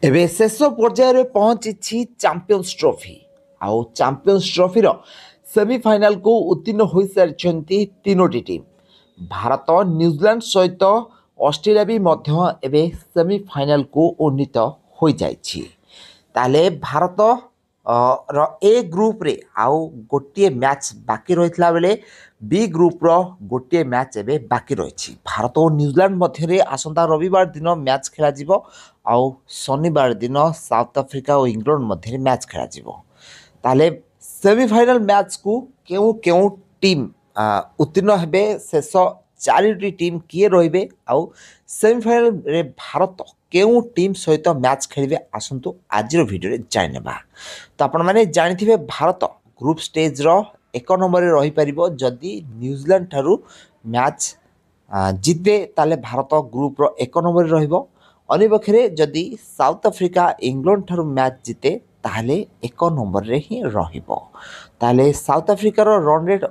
ଏବେ ଶେଷ ପର୍ଯ୍ୟାୟରେ ପହଞ୍ଚିଛି ଚାମ୍ପିୟନ୍ସ ଟ୍ରଫି। ଆଉ ଚାମ୍ପିୟନ୍ସ ଟ୍ରଫିର ସେମିଫାଇନାଲକୁ ଉତ୍ତୀର୍ଣ୍ଣ ହୋଇସାରିଛନ୍ତି ତିନୋଟି ଟିମ୍। ଭାରତ ନ୍ୟୁଜିଲାଣ୍ଡ ସହିତ ଅଷ୍ଟ୍ରେଲିଆ ବି ମଧ୍ୟ ଏବେ ସେମିଫାଇନାଲକୁ ଉନ୍ନୀତ ହୋଇଯାଇଛି। ତାହେଲେ ଭାରତ ର ଏ ଗ୍ରୁପ୍ରେ ଆଉ ଗୋଟିଏ ମ୍ୟାଚ୍ ବାକି ରହିଥିଲା ବେଳେ ବି ଗ୍ରୁପ୍ର ଗୋଟିଏ ମ୍ୟାଚ୍ ଏବେ ବାକି ରହିଛି। ଭାରତ ଓ ନ୍ୟୁଜିଲାଣ୍ଡ ମଧ୍ୟରେ ଆସନ୍ତା ରବିବାର ଦିନ ମ୍ୟାଚ୍ ଖେଳାଯିବ। ଆଉ ଶନିବାର ଦିନ ସାଉଥ ଆଫ୍ରିକା ଓ ଇଂଲଣ୍ଡ ମଧ୍ୟରେ ମ୍ୟାଚ୍ ଖେଳାଯିବ। ତାହେଲେ ସେମିଫାଇନାଲ ମ୍ୟାଚ୍କୁ କେଉଁ କେଉଁ ଟିମ୍ ଉତ୍ତୀର୍ଣ୍ଣ ହେବେ, ଶେଷ ଚାରିଟି ଟିମ୍ କିଏ ରହିବେ, ଆଉ ସେମିଫାଇନାଲରେ ଭାରତ କେଉଁ ଟିମ୍ ସହିତ ମ୍ୟାଚ୍ ଖେଳିବେ, ଆସନ୍ତୁ ଆଜିର ଭିଡ଼ିଓରେ ଜାଣିନେବା। ତ ଆପଣମାନେ ଜାଣିଥିବେ ଭାରତ ଗ୍ରୁପ୍ ଷ୍ଟେଜ୍ର 1 ନମ୍ବରରେ ରହିପାରିବ ଯଦି ନ୍ୟୁଜିଲାଣ୍ଡ ଠାରୁ ମ୍ୟାଚ୍ ଜିତେ, ତାହେଲେ ଭାରତ ଗ୍ରୁପ୍ର 1 ନମ୍ବରରେ ରହିବ। ଅନ୍ୟପକ୍ଷରେ ଯଦି ସାଉଥ ଆଫ୍ରିକା ଇଂଲଣ୍ଡ ଠାରୁ ମ୍ୟାଚ୍ ଜିତେ ତାହେଲେ 1 ନମ୍ବରରେ ହିଁ ରହିବ। ତାହେଲେ ସାଉଥ ଆଫ୍ରିକାର ରନ୍ ରେଟ୍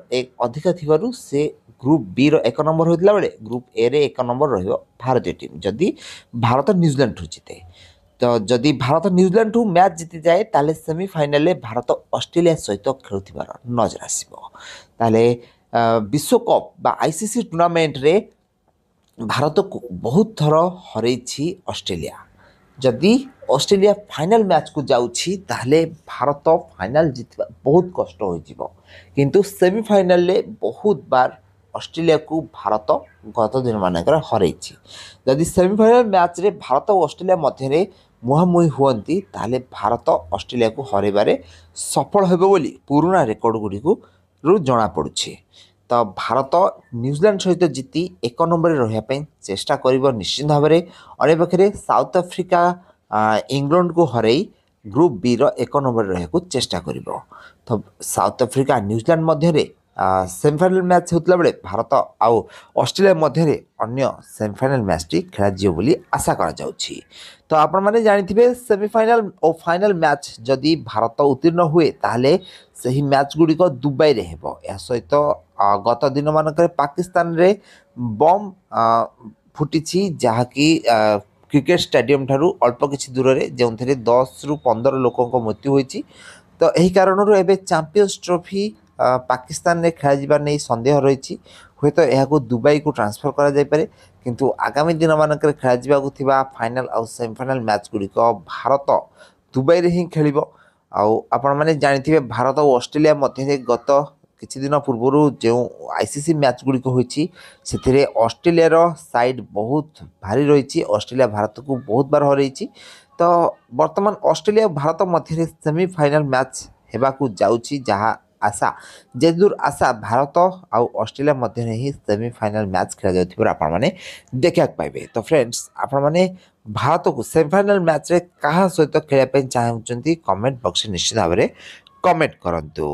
ଅଧିକ ଥିବାରୁ ସେ ଗ୍ରୁପ୍ ବିର 1 ନମ୍ବର ହୋଇଥିଲା ବେଳେ ଗ୍ରୁପ୍ ଏରେ 1 ନମ୍ବର ରହିବ ଭାରତୀୟ ଟିମ୍ ଯଦି ଭାରତ ନ୍ୟୁଜିଲାଣ୍ଡଠୁ ଜିତେ। ତ ଯଦି ଭାରତ ନ୍ୟୁଜିଲାଣ୍ଡଠୁ ମ୍ୟାଚ୍ ଜିତିଯାଏ ତାହେଲେ ସେମିଫାଇନାଲରେ ଭାରତ ଅଷ୍ଟ୍ରେଲିଆ ସହିତ ଖେଳୁଥିବାର ନଜର ଆସିବ। ତାହେଲେ ବିଶ୍ୱକପ୍ ବା ICC ଟୁର୍ଣ୍ଣାମେଣ୍ଟରେ ଭାରତକୁ ବହୁତ ଥର ହରେଇଛି ଅଷ୍ଟ୍ରେଲିଆ। ଯଦି ଅଷ୍ଟ୍ରେଲିଆ ଫାଇନାଲ ମ୍ୟାଚ୍କୁ ଯାଉଛି ତାହେଲେ ଭାରତ ଫାଇନାଲ ଜିତିବା ବହୁତ କଷ୍ଟ ହୋଇଯିବ। କିନ୍ତୁ ସେମିଫାଇନାଲରେ ବହୁତ ବାର ଅଷ୍ଟ୍ରେଲିଆକୁ ଭାରତ ଗତ ଦିନମାନଙ୍କରେ ହରେଇଛି। ଯଦି ସେମିଫାଇନାଲ ମ୍ୟାଚ୍ରେ ଭାରତ ଓ ଅଷ୍ଟ୍ରେଲିଆ ମଧ୍ୟରେ ମୁହାଁମୁହିଁ ହୁଅନ୍ତି ତାହେଲେ ଭାରତ ଅଷ୍ଟ୍ରେଲିଆକୁ ହରାଇବାରେ ସଫଳ ହେବ ବୋଲି ପୁରୁଣା ରେକର୍ଡ ଗୁଡ଼ିକୁ ଜଣାପଡ଼ୁଛି। ତ ଭାରତ ନ୍ୟୁଜିଲାଣ୍ଡ ସହିତ ଜିତି 1 ନମ୍ବରରେ ରହିବା ପାଇଁ ଚେଷ୍ଟା କରିବ ନିଶ୍ଚିତ ଭାବରେ। ଅନ୍ୟପକ୍ଷରେ ସାଉଥ ଆଫ୍ରିକା ଇଂଲଣ୍ଡକୁ ହରାଇ ଗ୍ରୁପ୍ ବିର 1 ନମ୍ବରରେ ରହିବାକୁ ଚେଷ୍ଟା କରିବ। ତ ସାଉଥ ଆଫ୍ରିକା ନ୍ୟୁଜିଲାଣ୍ଡ ମଧ୍ୟରେ ସେମିଫାଇନାଲ ମ୍ୟାଚ୍ ହେଉଥିଲା ବେଳେ ଭାରତ ଆଉ ଅଷ୍ଟ୍ରେଲିଆ ମଧ୍ୟରେ ଅନ୍ୟ ସେମିଫାଇନାଲ ମ୍ୟାଚ୍ଟି ଖେଳାଯିବ ବୋଲି ଆଶା କରାଯାଉଛି। ତ ଆପଣମାନେ ଜାଣିଥିବେ ସେମିଫାଇନାଲ ଓ ଫାଇନାଲ ମ୍ୟାଚ୍ ଯଦି ଭାରତ ଉତ୍ତୀର୍ଣ୍ଣ ହୁଏ ତାହେଲେ ସେହି ମ୍ୟାଚ୍ ଗୁଡ଼ିକ ଦୁବାଇରେ ହେବ। ଏହା ସହିତ ଗତ ଦିନମାନଙ୍କରେ ପାକିସ୍ତାନରେ ବମ୍ ଫୁଟିଛି, ଯାହାକି କ୍ରିକେଟ ଷ୍ଟାଡିୟମ ଠାରୁ ଅଳ୍ପ କିଛି ଦୂରରେ, ଯେଉଁଥିରେ 10ରୁ 15 ଲୋକଙ୍କ ମୃତ୍ୟୁ ହୋଇଛି। ତ ଏହି କାରଣରୁ ଏବେ ଚାମ୍ପିୟନ୍ସ ଟ୍ରଫି ପାକିସ୍ତାନରେ ଖେଳାଯିବା ନେଇ ସନ୍ଦେହ ରହିଛି। ହୁଏତ ଏହାକୁ ଦୁବାଇକୁ ଟ୍ରାନ୍ସଫର କରାଯାଇପାରେ, କିନ୍ତୁ ଆଗାମୀ ଦିନମାନଙ୍କରେ ଖେଳାଯିବାକୁ ଥିବା ଫାଇନାଲ ଆଉ ସେମିଫାଇନାଲ ମ୍ୟାଚ୍ ଗୁଡ଼ିକ ଭାରତ ଦୁବାଇରେ ହିଁ ଖେଳିବ। ଆଉ ଆପଣମାନେ ଜାଣିଥିବେ ଭାରତ ଓ ଅଷ୍ଟ୍ରେଲିଆ ମଧ୍ୟରେ ଗତ କିଛି ଦିନ ପୂର୍ବରୁ ଯେଉଁ ICC ମ୍ୟାଚ୍ ଗୁଡ଼ିକ ହୋଇଛି ସେଥିରେ ଅଷ୍ଟ୍ରେଲିଆର ସାଇଡ୍ ବହୁତ ଭାରି ରହିଛି। ଅଷ୍ଟ୍ରେଲିଆ ଭାରତକୁ ବହୁତ ବାର ହରାଇଛି। ତ ବର୍ତ୍ତମାନ ଅଷ୍ଟ୍ରେଲିଆ ଓ ଭାରତ ମଧ୍ୟରେ ସେମିଫାଇନାଲ ମ୍ୟାଚ୍ ହେବାକୁ ଯାଉଛି, ଯାହା ଆଶା ଯେଦୂର ଆଶା ଭାରତ ଆଉ ଅଷ୍ଟ୍ରେଲିଆ ମଧ୍ୟରେ ହିଁ ସେମିଫାଇନାଲ ମ୍ୟାଚ୍ ଖେଳାଯାଉଥିବାର ଆପଣମାନେ ଦେଖିବାକୁ ପାଇବେ। ତ ଫ୍ରେଣ୍ଡସ୍, ଆପଣମାନେ ଭାରତକୁ ସେମିଫାଇନାଲ ମ୍ୟାଚ୍ରେ କାହା ସହିତ ଖେଳିବା ପାଇଁ ଚାହୁଁଛନ୍ତି କମେଣ୍ଟ ବକ୍ସରେ ନିଶ୍ଚିତ ଭାବରେ କମେଣ୍ଟ କରନ୍ତୁ।